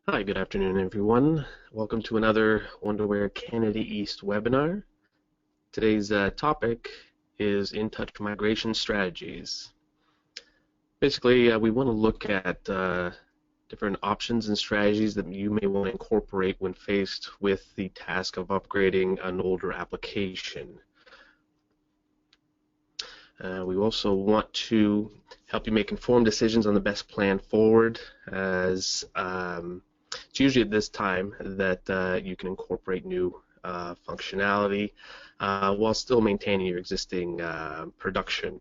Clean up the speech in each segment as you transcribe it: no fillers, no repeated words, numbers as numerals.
Hi, good afternoon, everyone. Welcome to another Wonderware Canada East webinar. Today's topic is InTouch migration strategies. Basically, we want to look at different options and strategies that you may want to incorporate when faced with the task of upgrading an older application. We also want to help you make informed decisions on the best plan forward, as it's usually at this time that you can incorporate new functionality while still maintaining your existing production.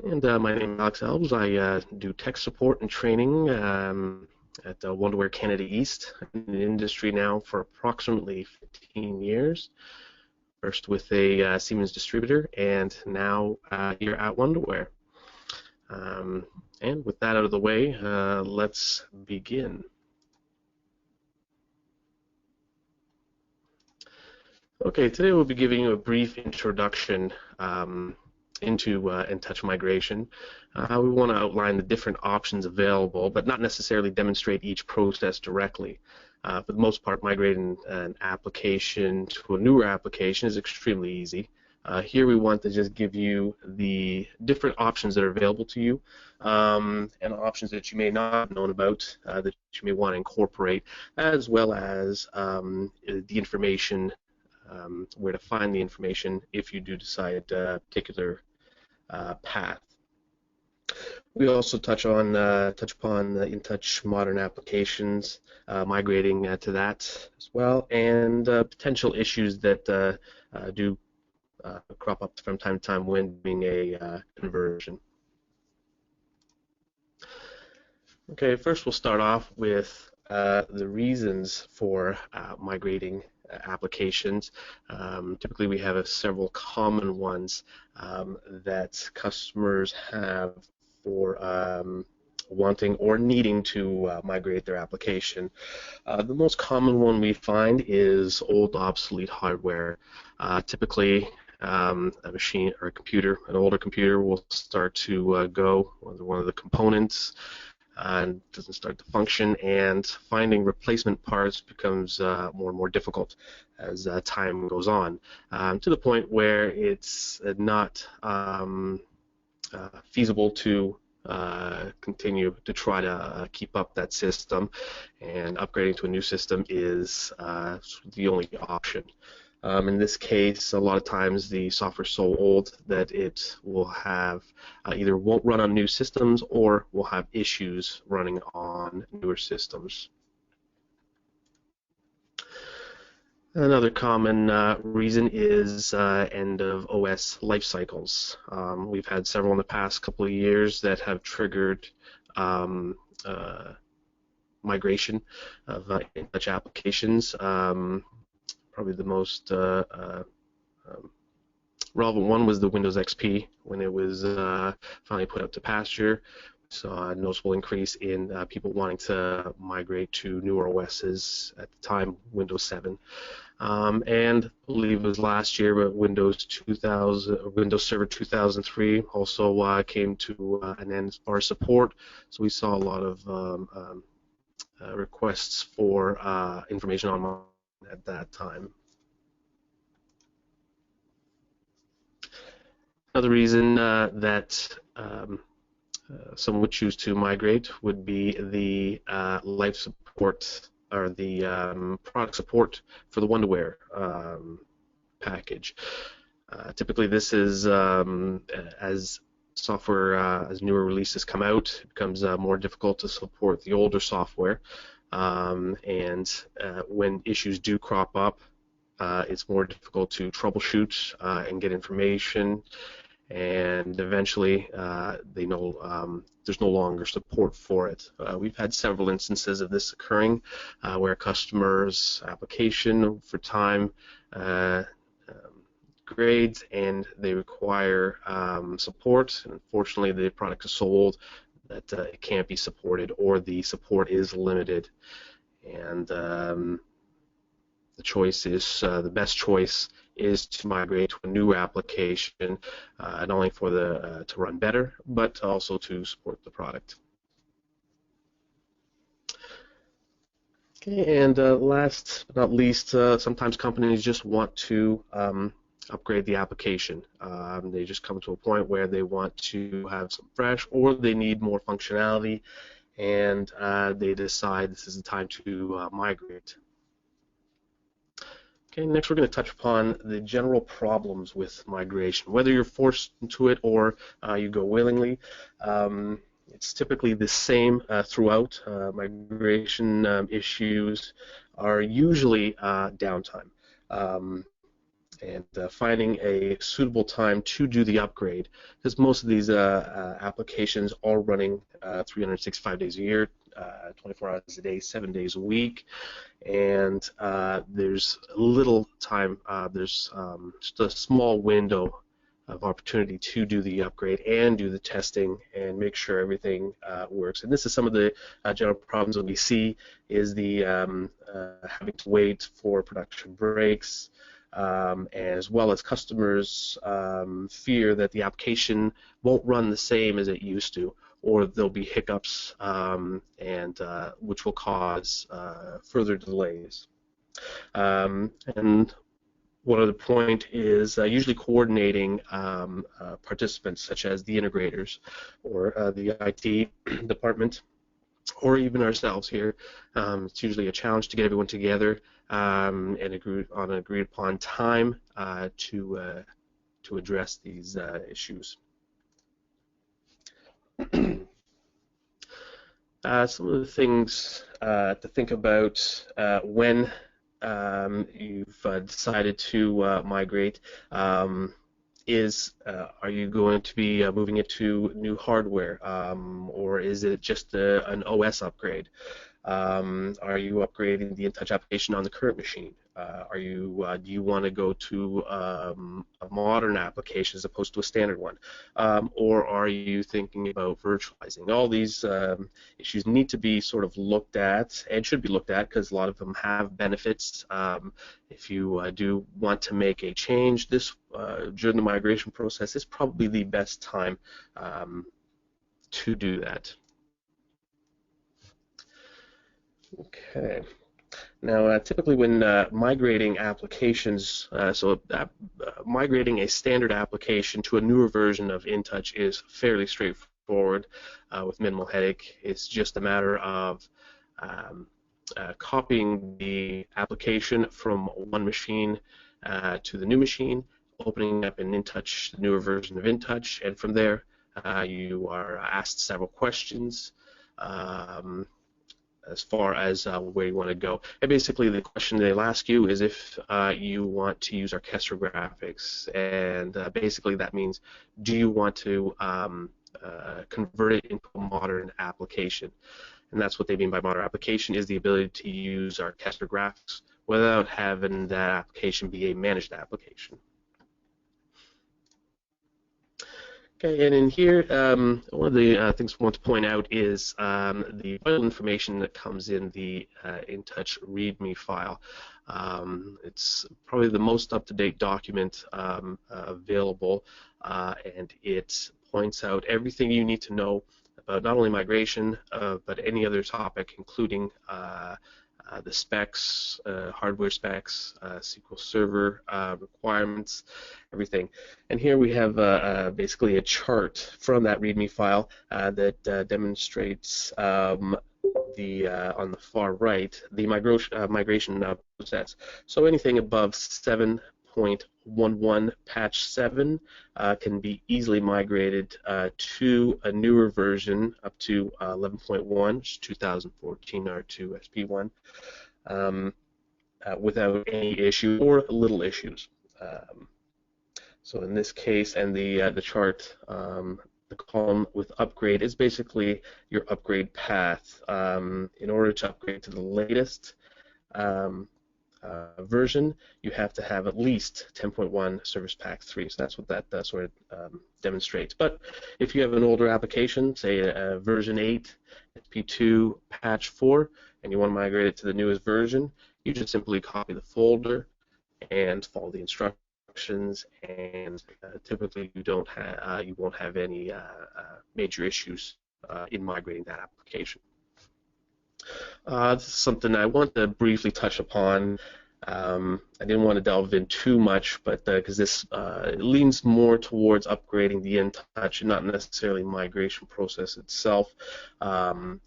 And my name is Alex Elves. I do tech support and training at Wonderware Canada East. I'm in the industry now for approximately 15 years. First with a Siemens distributor, and now here at Wonderware. And with that out of the way, let's begin. Okay, today we'll be giving you a brief introduction into InTouch migration. We want to outline the different options available, but not necessarily demonstrate each process directly. For the most part, migrating an application to a newer application is extremely easy. Here we want to just give you the different options that are available to you and options that you may not have known about that you may want to incorporate, as well as the information, where to find the information if you do decide a particular path. We also touch upon the InTouch modern applications, migrating to that as well, and potential issues that do crop up from time to time when doing a conversion. Okay, first we'll start off with the reasons for migrating applications. Typically we have several common ones that customers have for wanting or needing to migrate their application. The most common one we find is old obsolete hardware. Typically a machine or a computer, an older computer, will start to go, one of the components and doesn't start to function, and finding replacement parts becomes more and more difficult as time goes on, to the point where it's not feasible to continue to try to keep up that system, and upgrading to a new system is the only option. In this case, a lot of times the software is so old that it will have either won't run on new systems or will have issues running on newer systems. Another common reason is end of OS life cycles. We've had several in the past couple of years that have triggered migration of InTouch applications. Probably the most relevant one was the Windows XP when it was finally put up to pasture. We saw a noticeable increase in people wanting to migrate to newer OSs, at the time Windows 7. And I believe it was last year, but Windows Server 2003 also came to an end as far as support. So we saw a lot of requests for information on at that time. Another reason that someone would choose to migrate would be the life support or the product support for the Wonderware package. Typically this is as software, as newer releases come out, it becomes more difficult to support the older software. And when issues do crop up, it's more difficult to troubleshoot and get information, and eventually there's no longer support for it. We've had several instances of this occurring where a customer's application for time grades and they require support, and unfortunately the product is so old that it can't be supported, or the support is limited, and the best choice is to migrate to a new application, not only for to run better, but also to support the product. Okay, and last but not least, sometimes companies just want to upgrade the application. They just come to a point where they want to have some fresh, or they need more functionality, and they decide this is the time to migrate. Okay, next we're going to touch upon the general problems with migration, whether you're forced into it or you go willingly. It's typically the same throughout. Migration issues are usually downtime. And finding a suitable time to do the upgrade, because most of these applications are running 365 days a year, 24 hours a day, 7 days a week, and there's little time, there's just a small window of opportunity to do the upgrade and do the testing and make sure everything works. And this is some of the general problems that we see, is the having to wait for production breaks, as well as customers fear that the application won't run the same as it used to, or there'll be hiccups, and which will cause further delays. And one other point is usually coordinating participants, such as the integrators or the IT department, or even ourselves here. It's usually a challenge to get everyone together and agree on an agreed upon time to address these issues. Some of the things to think about when you've decided to migrate is, are you going to be moving it to new hardware, or is it just an OS upgrade? Are you upgrading the InTouch application on the current machine? Do you want to go to a modern application as opposed to a standard one? Or are you thinking about virtualizing? All these issues need to be sort of looked at, and should be looked at, because a lot of them have benefits. If you do want to make a change, this during the migration process is probably the best time to do that. Okay. Now, typically when migrating applications, migrating a standard application to a newer version of InTouch is fairly straightforward with minimal headache. It's just a matter of copying the application from one machine to the new machine, opening up an InTouch, the newer version of InTouch, and from there you are asked several questions as far as where you want to go. And basically the question they'll ask you is if you want to use orchestra graphics, and basically that means, do you want to convert it into a modern application? And that's what they mean by modern application, is the ability to use orchestra graphics without having that application be a managed application. Okay, and in here, one of the things we want to point out is the vital information that comes in the InTouch README file. It's probably the most up-to-date document available, and it points out everything you need to know about not only migration, but any other topic, including the specs, hardware specs, SQL Server requirements, everything. And here we have basically a chart from that README file that demonstrates on the far right the migration process. So anything above 7.11 patch 7 can be easily migrated to a newer version up to 11.1, which is 2014 R2 SP1, without any issue or little issues. So in this case, and the chart, the column with upgrade is basically your upgrade path. In order to upgrade to the latest version, you have to have at least 10.1 Service Pack 3. So that's what that sort of demonstrates. But if you have an older application, say version 8, SP2, patch 4, and you want to migrate it to the newest version, you just simply copy the folder and follow the instructions, and typically you won't have any major issues in migrating that application. This is something I want to briefly touch upon. I didn't want to delve in too much, but because this leans more towards upgrading the InTouch and not necessarily migration process itself.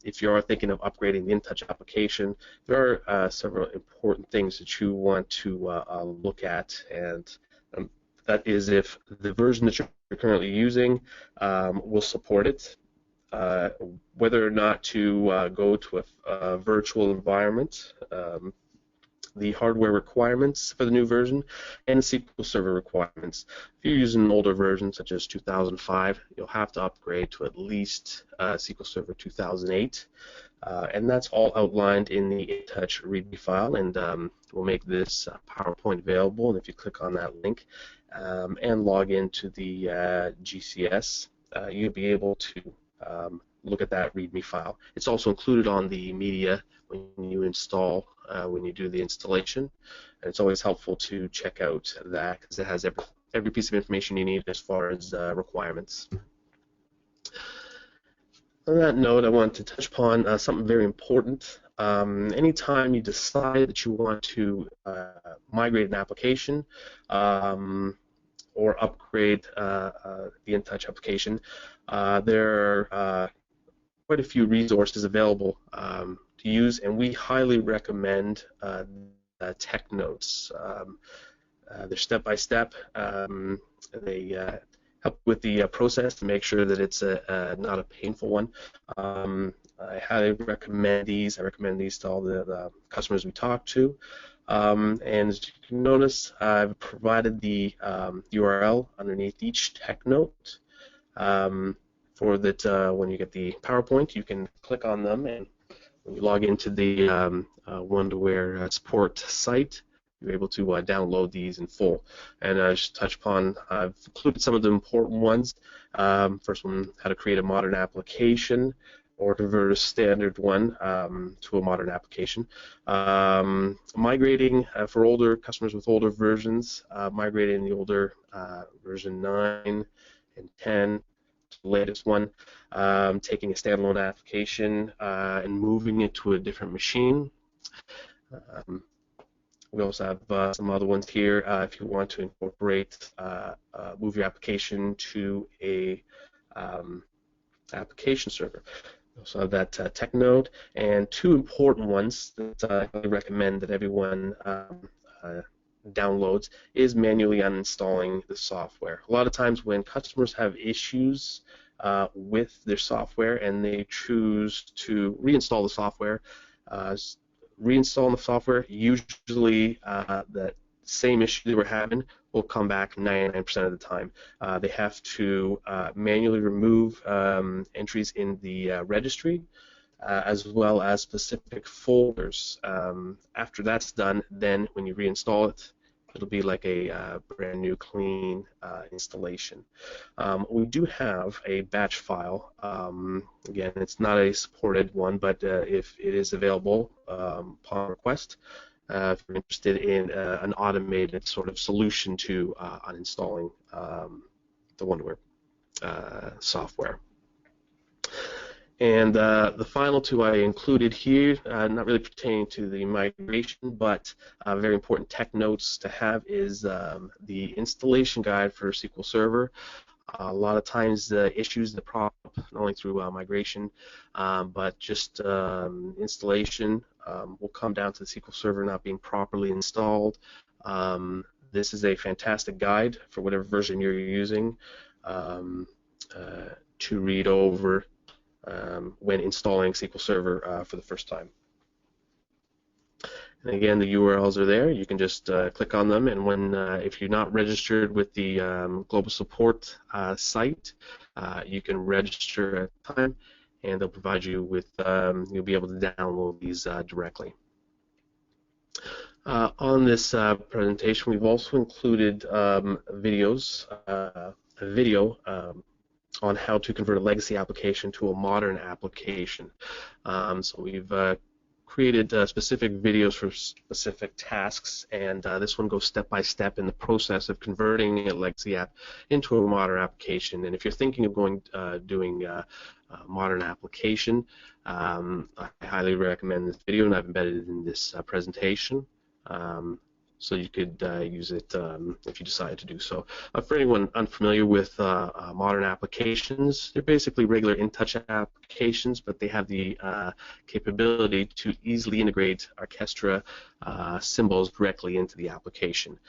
If you are thinking of upgrading the InTouch application, there are several important things that you want to look at, and that is if the version that you're currently using will support it. Whether or not to go to a virtual environment, the hardware requirements for the new version, and the SQL Server requirements. If you're using an older version, such as 2005, you'll have to upgrade to at least SQL Server 2008. And that's all outlined in the InTouch README file, and we'll make this PowerPoint available. And if you click on that link and log into the GCS, you'll be able to look at that README file. It's also included on the media when you install, when you do the installation, and it's always helpful to check out that because it has every piece of information you need as far as requirements. On that note, I want to touch upon something very important. Anytime you decide that you want to migrate an application or upgrade the InTouch application, there are quite a few resources available to use, and we highly recommend Tech Notes. They're step-by-step. They help with the process to make sure that it's not a painful one. I highly recommend these. I recommend these to all the customers we talk to. And as you can notice, I've provided the URL underneath each Tech Note. For that, when you get the PowerPoint, you can click on them, and when you log into the Wonderware support site, you're able to download these in full. And I just touch upon, I've included some of the important ones. First one, how to create a modern application or convert a standard one to a modern application. Migrating for older customers with older versions, migrating the older version 9 and 10 to the latest one, taking a standalone application and moving it to a different machine. We also have some other ones here if you want to incorporate, move your application to a application server. We also have that Tech Node, and two important ones that I recommend that everyone downloads is manually uninstalling the software. A lot of times when customers have issues with their software and they choose to reinstall the software, reinstalling the software, usually that same issue they were having will come back 99% of the time. They have to manually remove entries in the registry as well as specific folders. After that's done, then when you reinstall it, it'll be like a brand new clean installation. We do have a batch file. Again, it's not a supported one, but if it is available upon request, if you're interested in an automated sort of solution to uninstalling the Wonderware software. And the final two I included here, not really pertaining to the migration, but very important Tech Notes to have is the installation guide for SQL Server. A lot of times the issues that prop up not only through migration, but just installation will come down to the SQL Server not being properly installed. This is a fantastic guide for whatever version you're using to read over when installing SQL Server for the first time. And again, the URLs are there. You can just click on them, and when if you're not registered with the global support site, you can register at the time, and they'll provide you with, you'll be able to download these directly. On this presentation, we've also included videos, a video on how to convert a legacy application to a modern application. So we've created specific videos for specific tasks, and this one goes step by step in the process of converting a legacy app into a modern application. And if you're thinking of doing modern application. I highly recommend this video, and I've embedded it in this presentation. So you could use it if you decide to do so. For anyone unfamiliar with modern applications, they're basically regular InTouch applications, but they have the capability to easily integrate orchestra symbols directly into the application.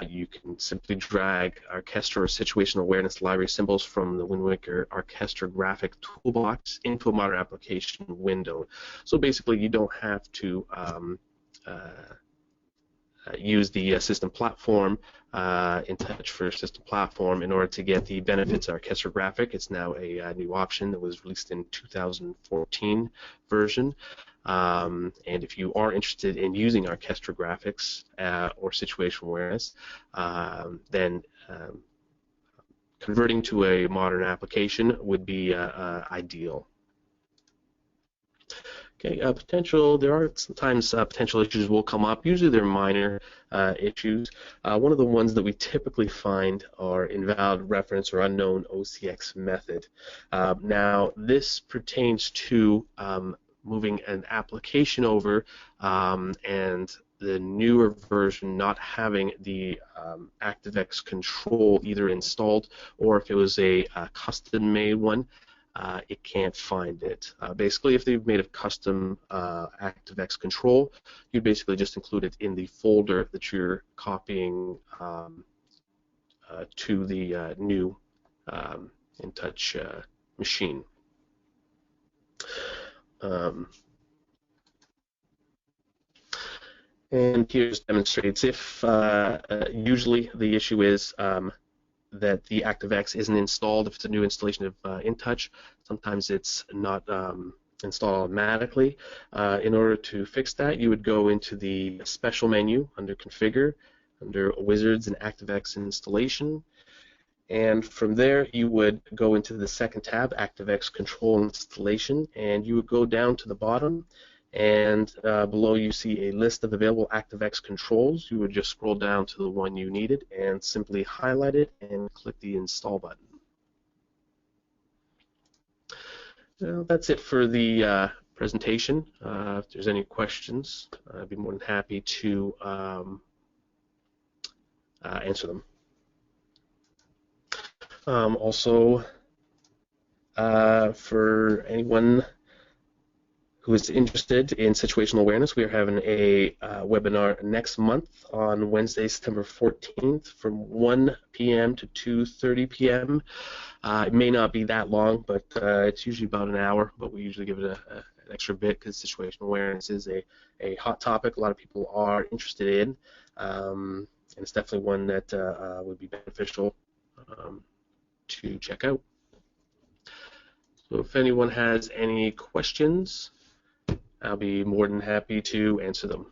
You can simply drag orchestra or situational awareness library symbols from the WinWinker Orchestra graphic toolbox into a modern application window. So basically, you don't have to use the system platform, InTouch for system platform, in order to get the benefits of Orchestra Graphic. It's now a new option that was released in 2014 version. And if you are interested in using Orchestra Graphics or situational awareness, then converting to a modern application would be ideal. Okay, there are sometimes potential issues will come up. Usually they're minor issues. One of the ones that we typically find are invalid reference or unknown OCX method. Now, this pertains to moving an application over and the newer version not having the ActiveX control either installed, or if it was a custom-made one, it can't find it. Basically, if they've made a custom ActiveX control, you basically just include it in the folder that you're copying to the new InTouch machine. And here just demonstrates if usually the issue is that the ActiveX isn't installed. If it's a new installation of InTouch, sometimes it's not installed automatically. In order to fix that, you would go into the special menu under Configure, under Wizards and ActiveX Installation, and from there you would go into the second tab, ActiveX Control Installation, and you would go down to the bottom, and below you see a list of available ActiveX controls. You would just scroll down to the one you needed and simply highlight it and click the Install button. Well, that's it for the presentation. If there's any questions, I'd be more than happy to answer them. Also, for anyone who is interested in situational awareness, we are having a webinar next month on Wednesday, September 14th from 1 p.m. to 2:30 p.m. It may not be that long, but it's usually about an hour, but we usually give it an extra bit because situational awareness is a hot topic a lot of people are interested in, and it's definitely one that would be beneficial to check out. So if anyone has any questions, I'll be more than happy to answer them.